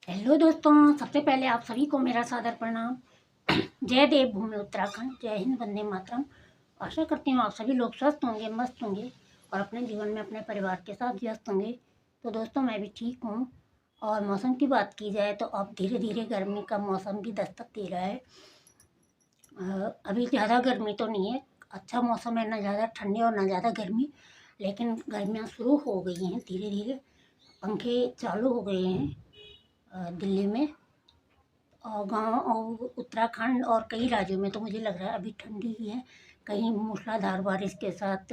Hello दोस्तों, सबसे पहले आप सभी को मेरा सादर प्रणाम। जय देव भूमि उत्तराखंड, जय हिंद, वंदे मातरम। आशा करती हूँ आप सभी लोग स्वस्थ होंगे, मस्त होंगे और अपने जीवन में अपने परिवार के साथ व्यस्त होंगे। तो दोस्तों, मैं भी ठीक हूँ। और मौसम की बात की जाए तो अब धीरे धीरे गर्मी का मौसम भी दस्तक दे रहा है। अभी ज़्यादा गर्मी तो नहीं है, अच्छा मौसम है, ना ज़्यादा ठंडी और ना ज़्यादा गर्मी। लेकिन गर्मियाँ शुरू हो गई हैं धीरे धीरे, पंखे चालू हो गए हैं दिल्ली में और गांव और उत्तराखंड और कई राज्यों में। तो मुझे लग रहा है अभी ठंडी ही है। कहीं मूसलाधार बारिश के साथ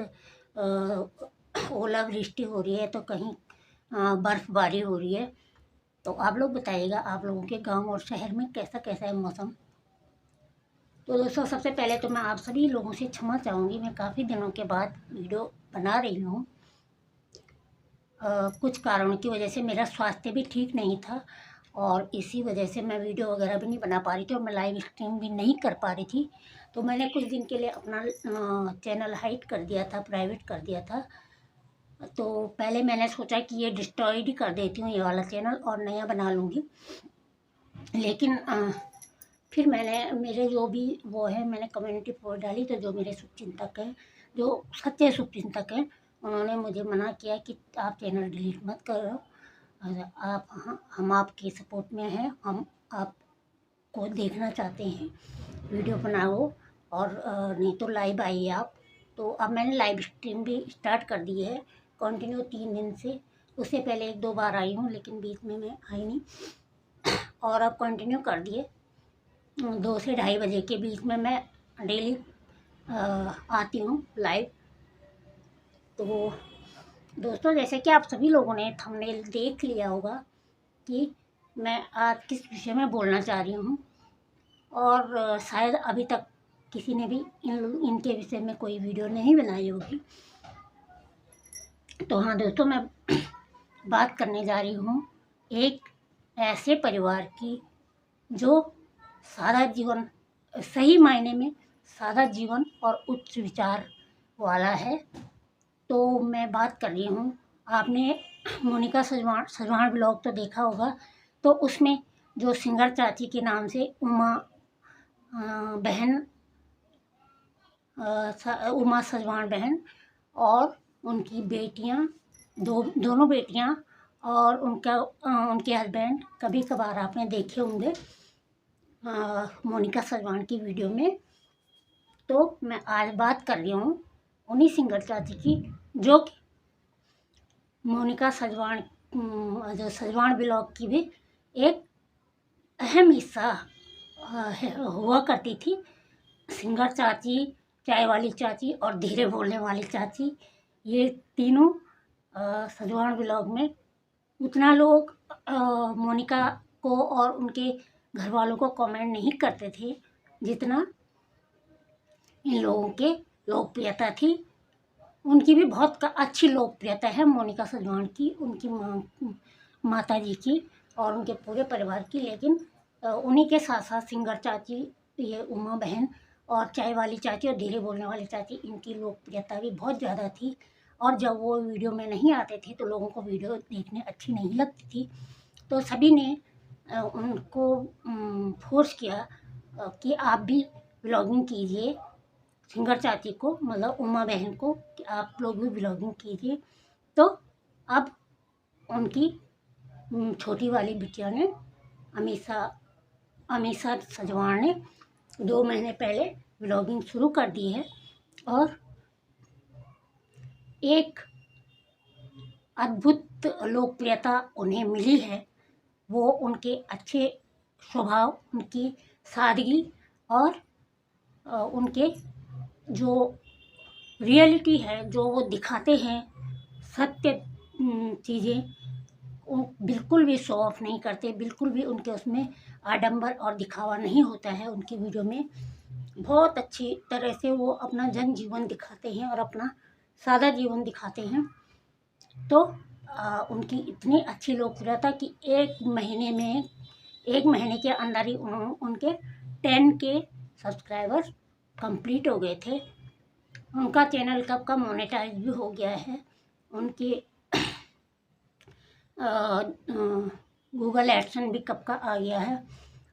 ओलावृष्टि हो रही है, तो कहीं बर्फबारी हो रही है। तो आप लोग बताइएगा, आप लोगों के गांव और शहर में कैसा कैसा है मौसम। तो दोस्तों, सबसे पहले तो मैं आप सभी लोगों से क्षमा चाहूँगी, मैं काफ़ी दिनों के बाद वीडियो बना रही हूँ। कुछ कारणों की वजह से मेरा स्वास्थ्य भी ठीक नहीं था और इसी वजह से मैं वीडियो वगैरह भी नहीं बना पा रही थी और मैं लाइव स्ट्रीम भी नहीं कर पा रही थी। तो मैंने कुछ दिन के लिए अपना चैनल हाइड कर दिया था, प्राइवेट कर दिया था। तो पहले मैंने सोचा कि ये डिस्ट्रॉयड ही कर देती हूँ ये वाला चैनल और नया बना लूँगी। लेकिन फिर मैंने मेरे जो भी वो है, मैंने कम्युनिटी पोस्ट डाली तो जो मेरे शुभचिंतक हैं, जो सच्चे शुभचिंतक हैं, उन्होंने मुझे मना किया कि आप चैनल डिलीट मत करो। आप हम आपके सपोर्ट में हैं, हम आपको देखना चाहते हैं, वीडियो बनाओ और नहीं तो लाइव आइए आप। तो अब मैंने लाइव स्ट्रीम भी स्टार्ट कर दी है कंटिन्यू 3 दिन से। उससे पहले 1-2 बार आई हूँ, लेकिन बीच में मैं आई नहीं और अब कंटिन्यू कर दिए। 2 से ढाई बजे के बीच में मैं डेली आती हूँ लाइव। तो दोस्तों, जैसे कि आप सभी लोगों ने थंबनेल देख लिया होगा कि मैं आज किस विषय में बोलना चाह रही हूँ और शायद अभी तक किसी ने भी इनके विषय में कोई वीडियो नहीं बनाई होगी। तो हाँ दोस्तों, मैं बात करने जा रही हूँ एक ऐसे परिवार की जो सादा जीवन, सही मायने में सादा जीवन और उच्च विचार वाला है। तो मैं बात कर रही हूँ, आपने मोनिका सजवाण ब्लॉग तो देखा होगा। तो उसमें जो सिंगर चाची के नाम से उमा बहन, उमा सजवाण बहन और उनकी बेटियां, दोनों बेटियां और उनके हस्बैंड कभी कभार आपने देखे होंगे मोनिका सजवाण की वीडियो में। तो मैं आज बात कर रही हूँ उन्हीं सिंगर चाची की, जो कि मोनिका सजवाण, जो सजवाण ब्लॉग की भी एक अहम हिस्सा हुआ करती थी। सिंगर चाची, चाय वाली चाची और धीरे बोलने वाली चाची, ये तीनों सजवाण ब्लॉग में उतना लोग मोनिका को और उनके घर वालों को कमेंट नहीं करते थे जितना इन लोगों के लोकप्रियता थी। उनकी भी बहुत अच्छी लोकप्रियता है मोनिका सजवाण की, उनकी माता जी की और उनके पूरे परिवार की। लेकिन उन्हीं के साथ साथ सिंगर चाची, ये उमा बहन और चाय वाली चाची और धीरे बोलने वाली चाची, इनकी लोकप्रियता भी बहुत ज़्यादा थी। और जब वो वीडियो में नहीं आते थे तो लोगों को वीडियो देखने अच्छी नहीं लगती थी। तो सभी ने उनको फोर्स किया कि आप भी व्लॉगिंग कीजिए, सिंगर चाची को, मतलब उमा बहन को, कि आप लोग भी व्लॉगिंग कीजिए। तो अब उनकी छोटी वाली बिटिया ने, अमीषा सजवाण ने 2 महीने पहले व्लॉगिंग शुरू कर दी है और एक अद्भुत लोकप्रियता उन्हें मिली है। वो उनके अच्छे स्वभाव, उनकी सादगी और उनके जो रियलिटी है, जो वो दिखाते हैं सत्य चीज़ें, वो बिल्कुल भी शो ऑफ नहीं करते, बिल्कुल भी उनके उसमें आडंबर और दिखावा नहीं होता है। उनकी वीडियो में बहुत अच्छी तरह से वो अपना जन जीवन दिखाते हैं और अपना सादा जीवन दिखाते हैं। तो उनकी इतनी अच्छी लोकप्रियता कि 1 महीने के अंदर ही उनके 10K सब्सक्राइबर कंप्लीट हो गए थे। उनका चैनल कब का मोनेटाइज भी हो गया है। उनकी गूगल एडसन भी कब का आ गया है।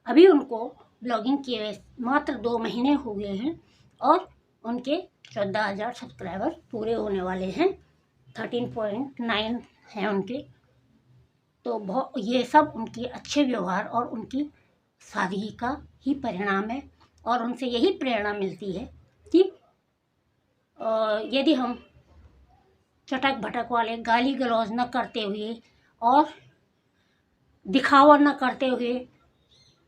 अभी उनको ब्लॉगिंग किए हुए मात्र 2 महीने हो गए हैं और उनके 14,000 सब्सक्राइबर पूरे होने वाले हैं। 13.9 हैं उनके। तो ये सब उनके अच्छे व्यवहार और उनकी सादगी का ही परिणाम है और उनसे यही प्रेरणा मिलती है कि यदि हम चटक भटक वाले गाली गलौज न करते हुए और दिखावा न करते हुए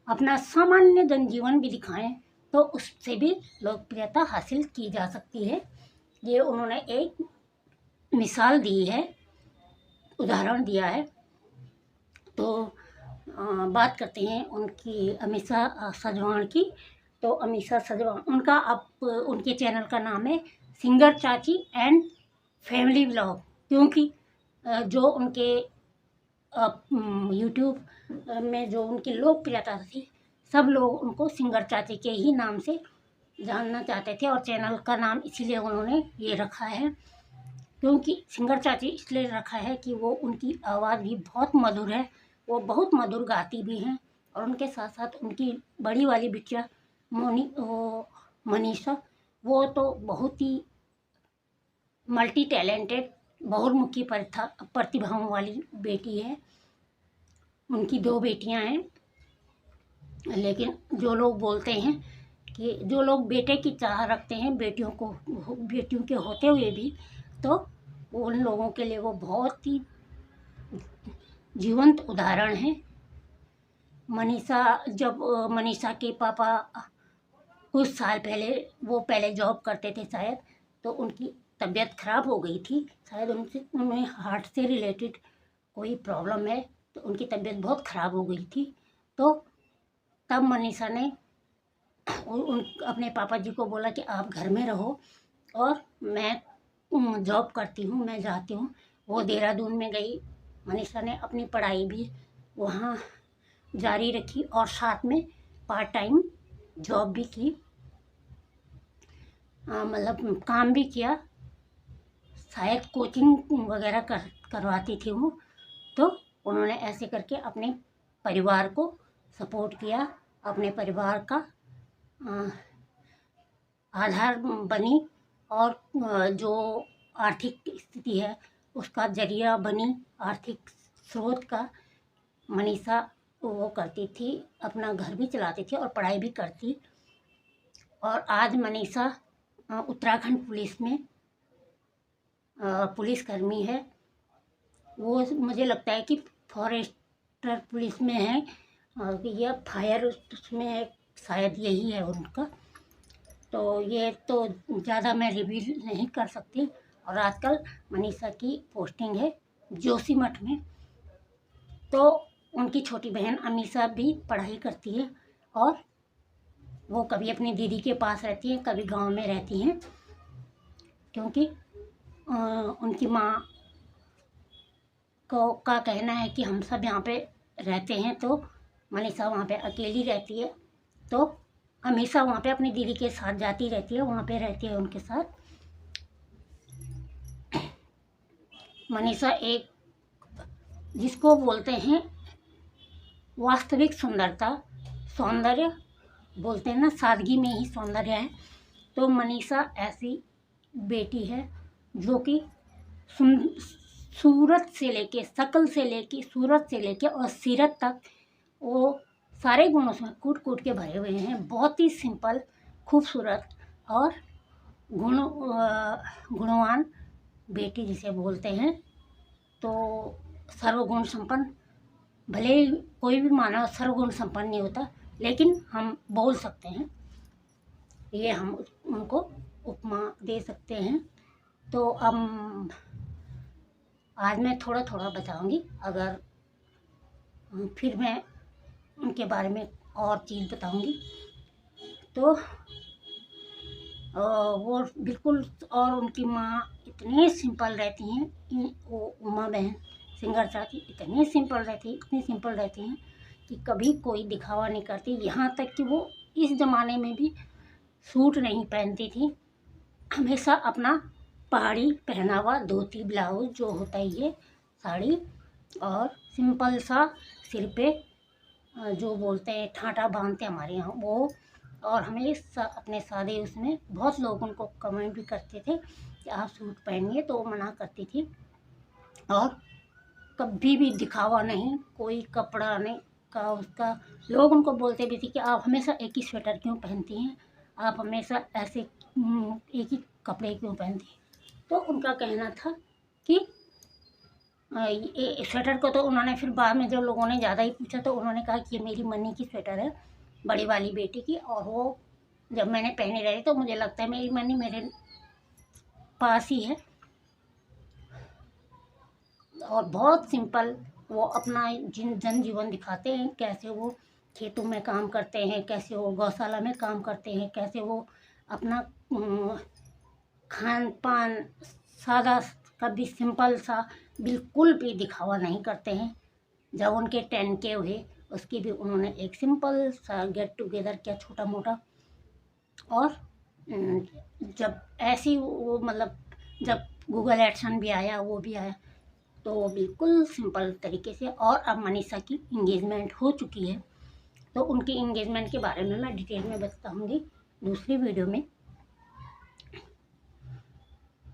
अपना सामान्य जनजीवन भी दिखाएं तो उससे भी लोकप्रियता हासिल की जा सकती है। ये उन्होंने एक मिसाल दी है, उदाहरण दिया है। तो बात करते हैं उनकी अमीषा सजवाण की। तो अमीषा सजवाण उनका उनके चैनल का नाम है सिंगर चाची एंड फैमिली व्लॉग, क्योंकि जो उनके यूट्यूब में जो उनकी लोकप्रियता थी, सब लोग उनको सिंगर चाची के ही नाम से जानना चाहते थे और चैनल का नाम इसीलिए उन्होंने ये रखा है। क्योंकि सिंगर चाची इसलिए रखा है कि वो उनकी आवाज़ भी बहुत मधुर है, वो बहुत मधुर गाती भी हैं और उनके साथ साथ उनकी बड़ी वाली बिटिया मनीषा, वो तो बहुत ही मल्टी टैलेंटेड बहुमुखी प्रतिभाओं वाली बेटी है। उनकी 2 बेटियां हैं, लेकिन जो लोग बोलते हैं कि जो लोग बेटे की चाह रखते हैं बेटियों के होते हुए भी, तो उन लोगों के लिए वो बहुत ही जीवंत उदाहरण है। मनीषा के पापा कुछ साल पहले वो पहले जॉब करते थे शायद, तो उनकी तबीयत खराब हो गई थी शायद, उन्हें हार्ट से रिलेटेड कोई प्रॉब्लम है, तो उनकी तबीयत बहुत ख़राब हो गई थी। तो तब मनीषा ने अपने पापा जी को बोला कि आप घर में रहो और मैं जॉब करती हूँ, मैं जाती हूँ। वो देहरादून में गई। मनीषा ने अपनी पढ़ाई भी वहाँ जारी रखी और साथ में पार्ट टाइम जॉब भी की, मतलब काम भी किया, शायद कोचिंग वगैरह करवाती थी वो। तो उन्होंने ऐसे करके अपने परिवार को सपोर्ट किया, अपने परिवार का आधार बनी और जो आर्थिक स्थिति है उसका जरिया बनी, आर्थिक स्रोत का। मनीषा वो करती थी, अपना घर भी चलाती थी और पढ़ाई भी करती। और आज मनीषा उत्तराखंड पुलिस में पुलिसकर्मी है। वो मुझे लगता है कि फॉरेस्टर पुलिस में है या फायर उसमें है, शायद यही है उनका। तो ये तो ज़्यादा मैं रिवील नहीं कर सकती। और आजकल मनीषा की पोस्टिंग है जोशीमठ में। तो उनकी छोटी बहन अमीषा भी पढ़ाई करती है और वो कभी अपनी दीदी के पास रहती है, कभी गांव में रहती हैं, क्योंकि उनकी माँ का कहना है कि हम सब यहाँ पे रहते हैं, तो मनीषा वहाँ पे अकेली रहती है। तो हमेशा वहाँ पे अपनी दीदी के साथ जाती रहती है, वहाँ पे रहती है उनके साथ। मनीषा एक जिसको बोलते हैं वास्तविक सुंदरता, सौंदर्य बोलते हैं ना, सादगी में ही सौंदर्य है। तो मनीषा ऐसी बेटी है जो कि सूरत से लेके, शकल से लेके, सूरत से लेके और सीरत तक वो सारे गुणों से कूट कूट के भरे हुए हैं। बहुत ही सिंपल, खूबसूरत और गुणवान बेटी जिसे बोलते हैं। तो सर्वगुण संपन्न, भले ही कोई भी मानव सर्वगुण संपन्न नहीं होता, लेकिन हम बोल सकते हैं, ये हम उनको उपमा दे सकते हैं। तो अब आज मैं थोड़ा थोड़ा बताऊंगी, अगर फिर मैं उनके बारे में और चीज़ बताऊंगी। तो वो बिल्कुल, और उनकी माँ इतनी सिंपल रहती हैं, वो उमा बहन सिंगर चाची इतनी सिंपल रहती हैं कि कभी कोई दिखावा नहीं करती। यहाँ तक कि वो इस ज़माने में भी सूट नहीं पहनती थी, हमेशा अपना पहाड़ी पहनावा, धोती ब्लाउज जो होता है, ये साड़ी और सिंपल सा सिर पे जो बोलते हैं ठाठा बांधते हमारे यहाँ वो। और हमें अपने सादे उसमें बहुत लोग उनको कमेंट भी करते थे कि आप सूट पहनिए, तो वो मना करती थी। और कभी भी दिखावा नहीं, कोई कपड़ा नहीं का उसका। लोग उनको बोलते भी थे कि आप हमेशा एक ही स्वेटर क्यों पहनती हैं, आप हमेशा ऐसे एक ही कपड़े क्यों पहनती हैं। तो उनका कहना था कि ये स्वेटर को तो उन्होंने फिर बाद में जब लोगों ने ज़्यादा ही पूछा तो उन्होंने कहा कि ये मेरी मन्नी की स्वेटर है, बड़ी वाली बेटी की, और वो जब मैंने पहनी रही तो मुझे लगता है मेरी मन्नी मेरे पास ही है। और बहुत सिंपल वो अपना जनजीवन दिखाते हैं, कैसे वो खेतों में काम करते हैं, कैसे वो गौशाला में काम करते हैं, कैसे वो अपना खान पान सादा, कभी सिंपल सा, बिल्कुल भी दिखावा नहीं करते हैं। जब उनके 10K हुए उसकी भी उन्होंने एक सिंपल सा गेट टुगेदर किया, छोटा मोटा। और जब ऐसी वो मतलब जब गूगल एडसन भी आया, वो भी आया, तो वो बिल्कुल सिंपल तरीके से। और अब मनीषा की इंगेजमेंट हो चुकी है, तो उनकी इंगेजमेंट के बारे में मैं डिटेल में बताऊंगी दूसरी वीडियो में।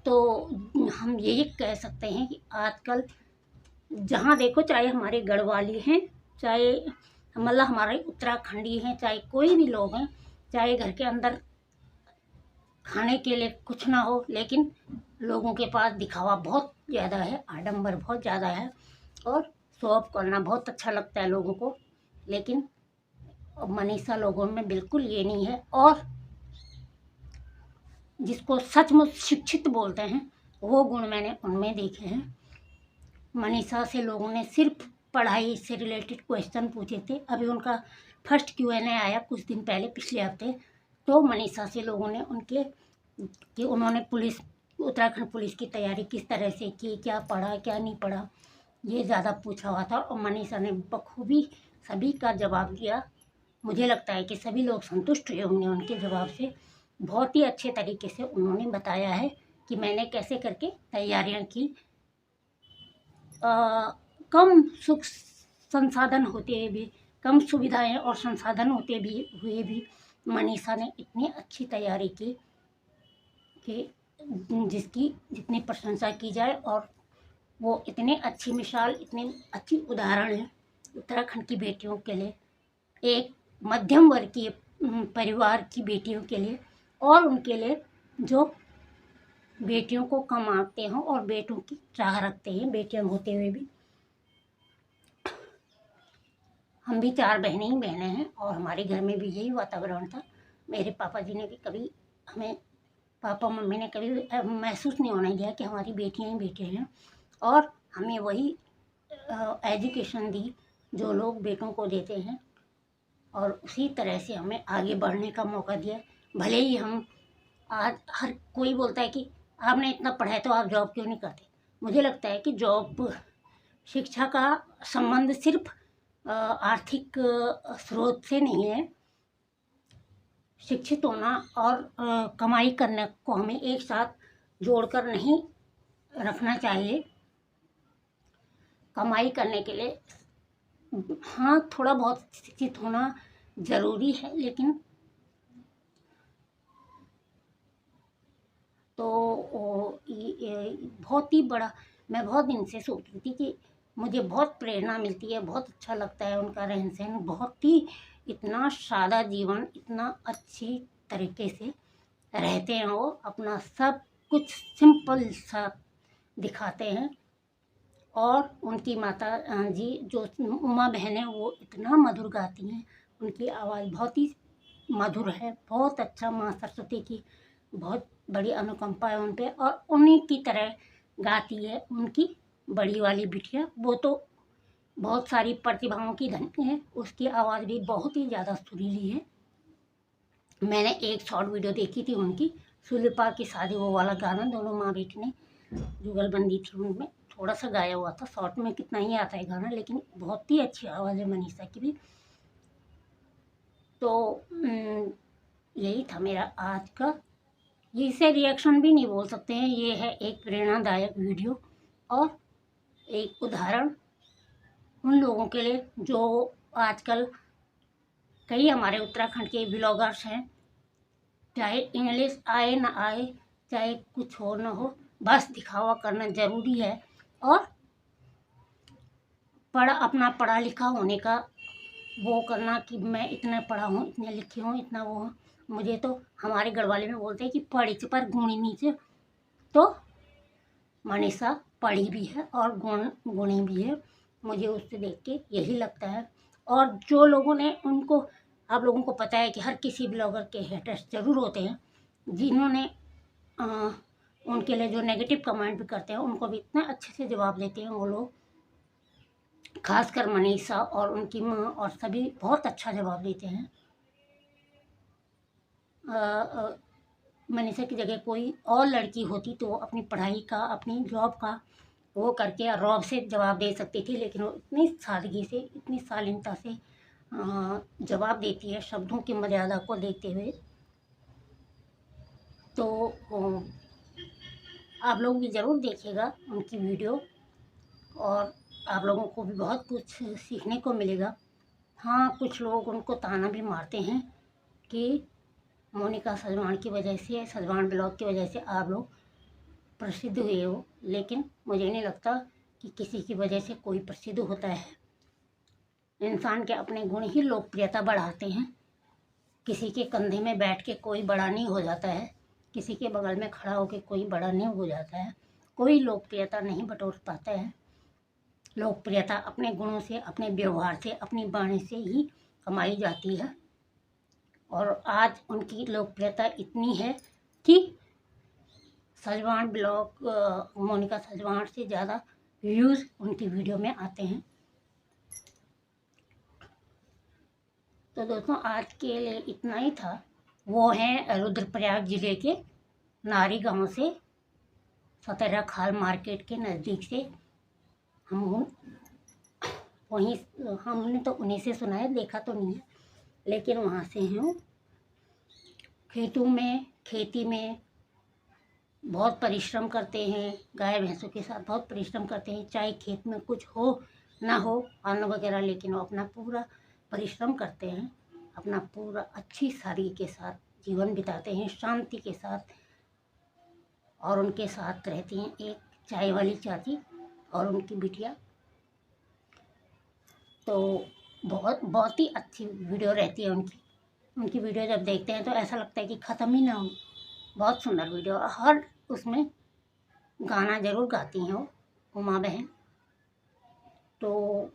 तो हम यही कह सकते हैं कि आजकल जहाँ देखो, चाहे हमारे गढ़वाली हैं, चाहे मतलब हमारे उत्तराखंडी हैं, चाहे कोई भी लोग हैं, चाहे घर के अंदर खाने के लिए कुछ ना हो, लेकिन लोगों के पास दिखावा बहुत ज़्यादा है, आडंबर बहुत ज़्यादा है, और शो ऑफ करना बहुत अच्छा लगता है लोगों को। लेकिन मनीषा लोगों में बिल्कुल ये नहीं है। और जिसको सचमुच शिक्षित बोलते हैं वो गुण मैंने उनमें देखे हैं। मनीषा से लोगों ने सिर्फ पढ़ाई से रिलेटेड क्वेश्चन पूछे थे। अभी उनका फर्स्ट Q&A आया कुछ दिन पहले, पिछले हफ्ते। तो मनीषा से लोगों ने उनके कि उन्होंने उत्तराखंड पुलिस की तैयारी किस तरह से की, क्या पढ़ा क्या नहीं पढ़ा, ये ज़्यादा पूछा हुआ था। और मनीषा ने बखूबी सभी का जवाब दिया। मुझे लगता है कि सभी लोग संतुष्ट हुए होंगे उनके जवाब से। बहुत ही अच्छे तरीके से उन्होंने बताया है कि मैंने कैसे करके तैयारियां की। कम सुख संसाधन होते हुए भी, कम सुविधाएं और संसाधन होते हुए भी मनीषा ने इतनी अच्छी तैयारी की कि जिसकी जितनी प्रशंसा की जाए। और वो इतनी अच्छी मिसाल, इतनी अच्छी उदाहरण है उत्तराखंड की बेटियों के लिए, एक मध्यम वर्गीय परिवार की बेटियों के लिए, और उनके लिए जो बेटियों को कमाते हैं और बेटों की चाह रखते हैं, बेटियां होते हुए भी। हम भी 4 बहनें ही बहनें हैं, और हमारे घर में भी यही वातावरण था। मेरे पापा जी ने भी कभी हमें, पापा मम्मी ने कभी महसूस नहीं होने दिया कि हमारी बेटियां ही बेटियां हैं। और हमें वही एजुकेशन दी जो लोग बेटों को देते हैं, और उसी तरह से हमें आगे बढ़ने का मौका दिया। भले ही हम आज हर कोई बोलता है कि आपने इतना पढ़ा है तो आप जॉब क्यों नहीं करते। मुझे लगता है कि जॉब, शिक्षा का संबंध सिर्फ आर्थिक स्रोत से नहीं है। शिक्षित होना और कमाई करने को हमें एक साथ जोड़कर नहीं रखना चाहिए। कमाई करने के लिए हाँ थोड़ा बहुत शिक्षित होना ज़रूरी है, लेकिन तो ये बहुत ही बड़ा, मैं बहुत दिन से सोचती थी कि मुझे बहुत प्रेरणा मिलती है, बहुत अच्छा लगता है उनका रहन सहन, बहुत ही इतना सादा जीवन, इतना अच्छी तरीके से रहते हैं वो, अपना सब कुछ सिंपल सा दिखाते हैं। और उनकी माता जी जो उमा बहन है वो इतना मधुर गाती हैं, उनकी आवाज़ बहुत ही मधुर है, बहुत अच्छा। माँ सरस्वती की बहुत बड़ी अनुकंपा है उन पर, और उन्हीं की तरह गाती है उनकी बड़ी वाली बिटिया। वो तो बहुत सारी प्रतिभाओं की धनी है, उसकी आवाज़ भी बहुत ही ज़्यादा सुरीली है। मैंने एक शॉर्ट वीडियो देखी थी उनकी, सुलेपा की शादी, वो वाला गाना दोनों माँ बेटी ने जुगलबंदी थी उनमें, थोड़ा सा गाया हुआ था। शॉर्ट में कितना ही आता है गाना, लेकिन बहुत ही अच्छी आवाज़ है मनीषा की भी। तो यही था मेरा आज का, इसे रिएक्शन भी नहीं बोल सकते हैं, ये है एक प्रेरणादायक वीडियो और एक उदाहरण उन लोगों के लिए जो आजकल कई हमारे उत्तराखंड के ब्लॉगर्स हैं, चाहे इंग्लिश आए ना आए, चाहे कुछ हो ना हो, बस दिखावा करना ज़रूरी है। और अपना पढ़ा लिखा होने का वो करना कि मैं इतना पढ़ा हूँ, इतने लिखी हूँ, इतना वो हूँ। मुझे तो हमारे घर वाले में बोलते हैं कि पढ़ी पर गुणी नीचे, तो मनीषा पढ़ी भी है और गुणी भी है। मुझे उससे देख के यही लगता है। और जो लोगों ने उनको, आप लोगों को पता है कि हर किसी ब्लॉगर के हेटर्स ज़रूर होते हैं, जिन्होंने उनके लिए जो नेगेटिव कमेंट भी करते हैं, उनको भी इतना अच्छे से जवाब देते हैं वो लोग, खासकर मनीषा और उनकी माँ और सभी बहुत अच्छा जवाब देते हैं। मनीषा की जगह कोई और लड़की होती तो अपनी पढ़ाई का, अपनी जॉब का वो करके रौब से जवाब दे सकती थी, लेकिन वो इतनी सादगी से, इतनी शालीनता से जवाब देती है, शब्दों की मर्यादा को देखते हुए। तो आप लोग भी ज़रूर देखिएगा उनकी वीडियो, और आप लोगों को भी बहुत कुछ सीखने को मिलेगा। हाँ, कुछ लोग उनको ताना भी मारते हैं कि मोनिका सजवाण की वजह से, सजवाण ब्लॉग की वजह से आप लोग प्रसिद्ध हुए हो, लेकिन मुझे नहीं लगता कि किसी की वजह से कोई प्रसिद्ध होता है। इंसान के अपने गुण ही लोकप्रियता बढ़ाते हैं। किसी के कंधे में बैठ के कोई बड़ा नहीं हो जाता है, किसी के बगल में खड़ा होकर कोई बड़ा नहीं हो जाता है, कोई लोकप्रियता नहीं बटोर पाता है। लोकप्रियता अपने गुणों से, अपने व्यवहार से, अपनी वाणी से ही कमाई जाती है। और आज उनकी लोकप्रियता इतनी है कि सजवाण ब्लॉग, मोनिका सजवाण से ज़्यादा व्यूज़ उनकी वीडियो में आते हैं। तो दोस्तों, आज के लिए इतना ही था। वो हैं रुद्रप्रयाग ज़िले के नारी गांव से, सतरा खाल मार्केट के नज़दीक से। हम वहीं, हमने तो उन्हीं से सुना है, देखा तो नहीं है, लेकिन वहाँ से हैं। खेतों में, खेती में बहुत परिश्रम करते हैं, गाय भैंसों के साथ बहुत परिश्रम करते हैं, चाहे खेत में कुछ हो ना हो, अन्न वगैरह, लेकिन वो अपना पूरा परिश्रम करते हैं, अपना पूरा अच्छी सादगी के साथ जीवन बिताते हैं, शांति के साथ। और उनके साथ रहती हैं एक चाय वाली चाची और उनकी बिटिया। तो बहुत ही अच्छी वीडियो रहती है उनकी वीडियो जब देखते हैं तो ऐसा लगता है कि ख़त्म ही ना हो। बहुत सुंदर वीडियो, हर उसमें गाना ज़रूर गाती हैं वो, उमा बहन। तो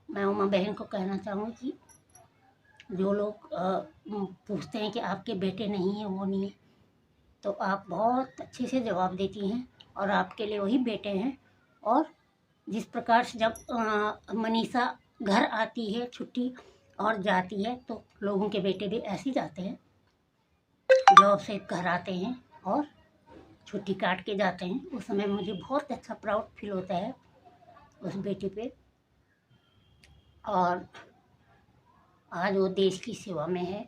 मैं उमा बहन को कहना चाहूँगी कि जो लोग पूछते हैं कि आपके बेटे नहीं हैं, वो नहीं है, तो आप बहुत अच्छे से जवाब देती हैं, और आपके लिए वही बेटे हैं। और जिस प्रकार से जब मनीषा घर आती है छुट्टी और जाती है, तो लोगों के बेटे भी ऐसे ही जाते हैं, जॉब से घर आते हैं और छुट्टी काट के जाते हैं। उस समय मुझे बहुत अच्छा प्राउड फील होता है उस बेटी पे। और आज वो देश की सेवा में है,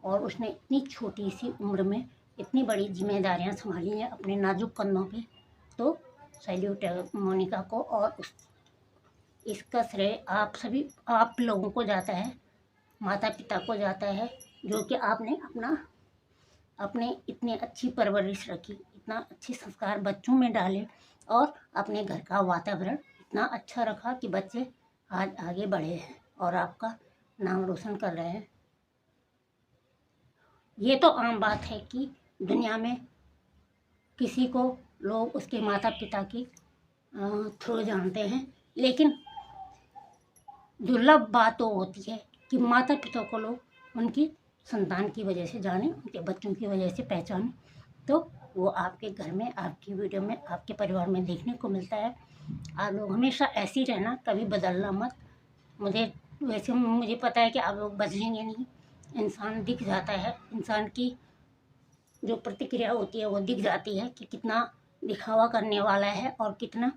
और उसने इतनी छोटी सी उम्र में इतनी बड़ी जिम्मेदारियां संभाली हैं अपने नाजुक कंधों पे। तो सैल्यूट है मोनिका को, और इसका श्रेय आप लोगों को जाता है, माता पिता को जाता है, जो कि आपने अपने इतनी अच्छी परवरिश रखी, इतना अच्छे संस्कार बच्चों में डाले, और अपने घर का वातावरण इतना अच्छा रखा कि बच्चे आज आगे बढ़े हैं और आपका नाम रोशन कर रहे हैं। ये तो आम बात है कि दुनिया में किसी को लोग उसके माता पिता की थ्रू जानते हैं, लेकिन दुर्लभ बात तो होती है कि माता पिता को लोग उनकी संतान की वजह से जाने, उनके बच्चों की वजह से पहचाने। तो वो आपके घर में, आपकी वीडियो में, आपके परिवार में देखने को मिलता है। आप लोग हमेशा ऐसे ही रहना, कभी बदलना मत। मुझे पता है कि आप लोग बदलेंगे नहीं। इंसान दिख जाता है, इंसान की जो प्रतिक्रिया होती है वो दिख जाती है कि कितना दिखावा करने वाला है और कितना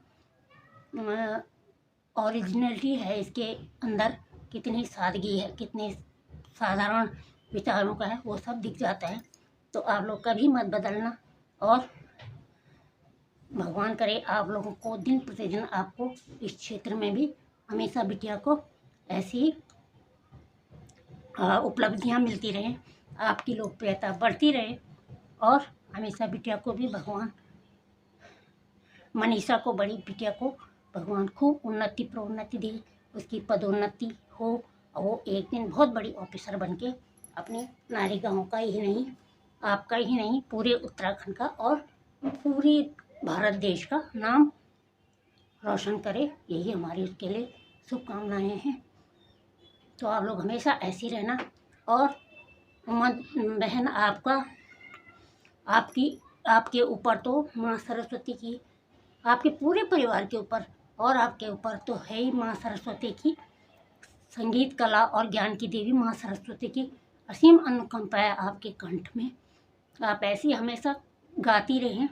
ओरिजिनलिटी है इसके अंदर, कितनी सादगी है, कितने साधारण विचारों का है, वो सब दिख जाता है। तो आप लोग कभी मत बदलना, और भगवान करे आप लोगों को दिन प्रतिदिन आपको इस क्षेत्र में भी हमेशा बिटिया को ऐसी उपलब्धियां मिलती रहें, आपकी लोकप्रियता बढ़ती रहे और हमेशा बिटिया को भी भगवान, मनीषा को, बड़ी बिटिया को भगवान खूब उन्नति प्रोन्नति दे, उसकी पदोन्नति हो और वो एक दिन बहुत बड़ी ऑफिसर बन के अपने नारी गांव का ही नहीं, आपका ही नहीं, पूरे उत्तराखंड का और पूरे भारत देश का नाम रोशन करे। यही हमारी उसके लिए शुभकामनाएँ हैं। तो आप लोग हमेशा ऐसी रहना और बहन आपके ऊपर तो माँ सरस्वती की, आपके पूरे परिवार के ऊपर और आपके ऊपर तो है ही माँ सरस्वती की, संगीत कला और ज्ञान की देवी माँ सरस्वती की असीम अनुकंपा है आपके कंठ में। आप ऐसी हमेशा गाती रहें,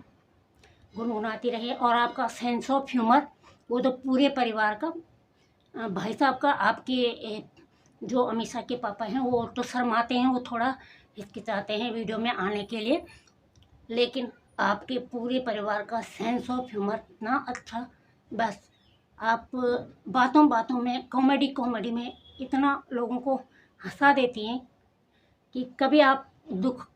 गुनगुनाती रहें और आपका सेंस ऑफ ह्यूमर वो तो पूरे परिवार का, भाई साहब का, आपके जो अमीषा के पापा हैं वो तो शर्माते हैं, वो थोड़ा हिचकिचाते हैं वीडियो में आने के लिए, लेकिन आपके पूरे परिवार का सेंस ऑफ ह्यूमर इतना अच्छा, बस आप बातों बातों में कॉमेडी में इतना लोगों को हंसा देती हैं कि कभी आप दुख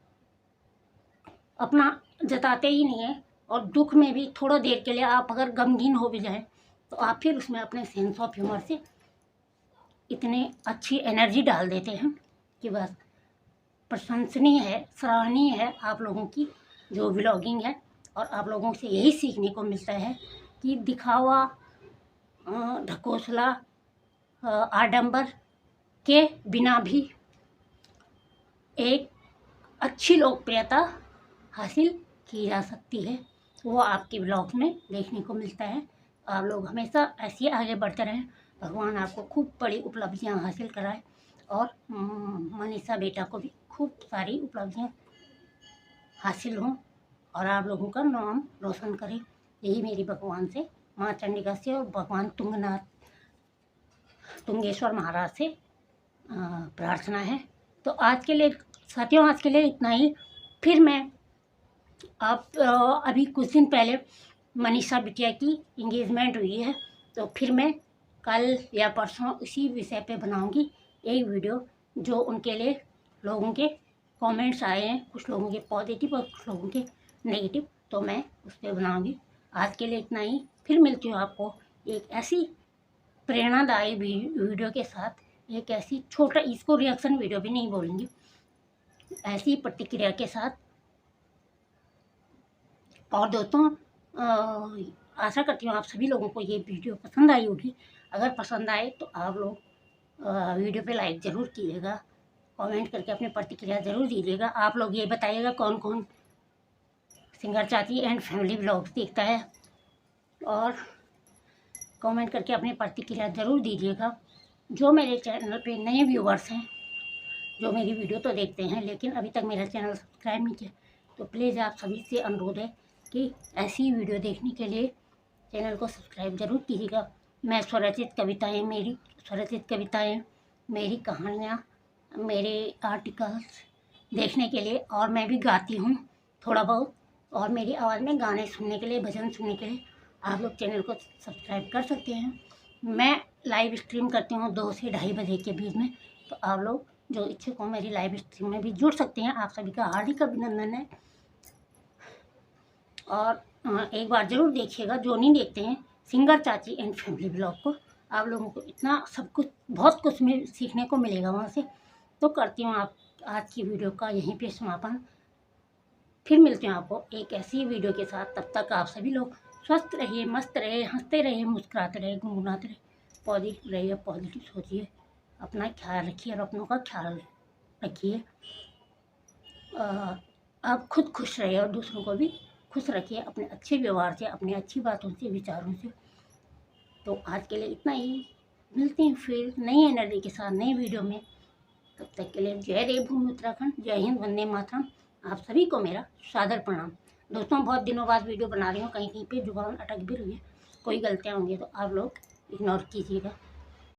अपना जताते ही नहीं हैं और दुख में भी थोड़ा देर के लिए आप अगर गमगीन हो भी जाएं तो आप फिर उसमें अपने सेंस ऑफ ह्यूमर से इतने अच्छी एनर्जी डाल देते हैं कि बस प्रशंसनीय है, सराहनीय है आप लोगों की जो व्लॉगिंग है। और आप लोगों से यही सीखने को मिलता है कि दिखावा, ढकोसला, आडंबर के बिना भी एक अच्छी लोकप्रियता हासिल की जा सकती है, वो आपके व्लॉग्स में देखने को मिलता है। आप लोग हमेशा ऐसे ही आगे बढ़ते रहें, भगवान आपको खूब बड़ी उपलब्धियां हासिल कराए और मनीषा बेटा को भी खूब सारी उपलब्धियां हासिल हों और आप लोगों का नाम रोशन करें। यही मेरी भगवान से, माँ चंडिका से और भगवान तुंगेश्वर महाराज से प्रार्थना है। तो आज के लिए साथियों, आज के लिए इतना ही। फिर मैं अभी कुछ दिन पहले मनीषा बिटिया की इंगेजमेंट हुई है, तो फिर मैं कल या परसों उसी विषय पे बनाऊंगी एक वीडियो, जो उनके लिए लोगों के कमेंट्स आए हैं, कुछ लोगों के पॉजिटिव और कुछ लोगों के नेगेटिव, तो मैं उस पर बनाऊंगी। आज के लिए इतना ही। फिर मिलती हूँ आपको एक ऐसी प्रेरणादायी वीडियो के साथ, एक ऐसी छोटा, इसको रिएक्शन वीडियो भी नहीं बोलेंगे, ऐसी प्रतिक्रिया के साथ। और दोस्तों, आशा करती हूँ आप सभी लोगों को ये वीडियो पसंद आई होगी। अगर पसंद आए तो आप लोग वीडियो पे लाइक ज़रूर कीजिएगा, कमेंट करके अपनी प्रतिक्रिया ज़रूर दीजिएगा। आप लोग ये बताइएगा कौन कौन सिंगर चाची एंड फैमिली व्लॉग्स देखता है, और कमेंट करके अपनी प्रतिक्रिया ज़रूर दीजिएगा। जो मेरे चैनल पे नए व्यूवर्स हैं, जो मेरी वीडियो तो देखते हैं लेकिन अभी तक मेरा चैनल सब्सक्राइब नहीं किया, तो प्लीज़ आप सभी से अनुरोध है कि ऐसी वीडियो देखने के लिए चैनल को सब्सक्राइब ज़रूर कीजिएगा। मैं स्वरचित कविताएँ, मेरी कहानियाँ, मेरे आर्टिकल्स देखने के लिए, और मैं भी गाती हूँ थोड़ा बहुत, और मेरी आवाज़ में गाने सुनने के लिए, भजन सुनने के लिए आप लोग चैनल को सब्सक्राइब कर सकते हैं। मैं लाइव स्ट्रीम करती हूँ 2 से 2:30 बजे के बीच में, तो आप लोग जो इच्छुक हो मेरी लाइव स्ट्रीम में भी जुड़ सकते हैं। आप सभी का हार्दिक अभिनंदन है। और एक बार ज़रूर देखिएगा, जो नहीं देखते हैं, सिंगर चाची एंड फैमिली ब्लॉग को। आप लोगों को इतना सब कुछ, बहुत कुछ सीखने को मिलेगा वहाँ से। तो करती हूँ आप आज की वीडियो का यहीं पे समापन। फिर मिलते हैं आपको एक ऐसी वीडियो के साथ। तब तक आप सभी लोग स्वस्थ रहिए, मस्त रहिए, हंसते रहिए, मुस्कुराते रहिए, गुनगुनाते रहिए, पॉजिटिव रहिए, पॉजिटिव सोचिए, अपना ख्याल रखिए और अपनों का ख्याल रखिए। आप खुद खुश रहिए और दूसरों को भी खुश रखिए अपने अच्छे व्यवहार से, अपनी अच्छी बातों से, विचारों से। तो आज के लिए इतना ही। मिलते हैं फिर नई एनर्जी के साथ नई वीडियो में। तब तक के लिए जय देवभूमि उत्तराखंड, जय हिंद, वंदे मातरम। आप सभी को मेरा सादर प्रणाम। दोस्तों, बहुत दिनों बाद वीडियो बना रही हूँ, कहीं कहीं पे जुबान अटक भी रही है, कोई गलतियाँ होंगी तो आप लोग इग्नोर कीजिएगा।